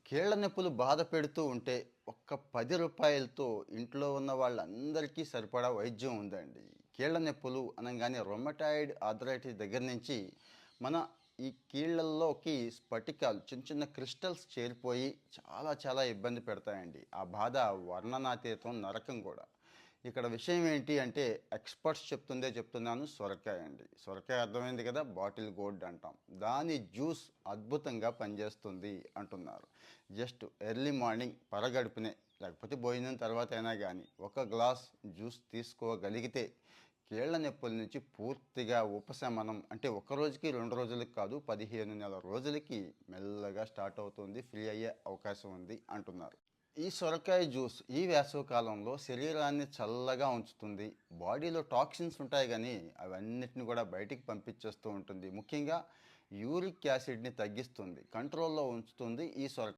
కీళ్ళ నొప్పులు బాధ పెడుతూ ఉంటే ఒక్క రూ. 10తో ఇంట్లో ఉన్న వాళ్ళందరికీ సరిపడా వైద్యం ఉందండి. కీళ్ళ నొప్పులు అనంగానే రొమటాయిడ్ ఆర్థరైటిస్ దగ్గర నుంచి మన ఈ కీళ్ళల్లోకి స్ఫటికాలు చిన్న చిన్న క్రిస్టల్స్ చేరిపోయి చాలా చాలా ఇబ్బంది పెడతాయండి. ఆ బాధ వర్ణనాతీతం, నరకం కూడా. ఇక్కడ విషయం ఏంటి అంటే ఎక్స్పర్ట్స్ చెప్తుందే చెప్తున్నాను, సొరకాయ అండి. సొరకాయ అర్థమైంది కదా, బాటిల్ గోల్డ్ అంటాం. దాని జ్యూస్ అద్భుతంగా పనిచేస్తుంది అంటున్నారు. జస్ట్ ఎర్లీ మార్నింగ్ పరగడుపునే, లేకపోతే భోజనం తర్వాత అయినా కానీ ఒక గ్లాస్ జ్యూస్ తీసుకోగలిగితే కీళ్ల నొప్పుల నుంచి పూర్తిగా ఉపశమనం, అంటే ఒక రోజుకి 2 రోజులకి కాదు, 15 నెలల రోజులకి మెల్లగా స్టార్ట్ అవుతుంది, ఫ్రీ అయ్యే అవకాశం ఉంది అంటున్నారు. ఈ సొరకాయ జ్యూస్ ఈ వేసవి కాలంలో శరీరాన్ని చల్లగా ఉంచుతుంది. బాడీలో టాక్సిన్స్ ఉంటాయి కానీ అవన్నిటిని కూడా బయటికి పంపించేస్తూ ఉంటుంది. ముఖ్యంగా యూరిక్ యాసిడ్ని తగ్గిస్తుంది, కంట్రోల్లో ఉంచుతుంది ఈ సొరకాయ.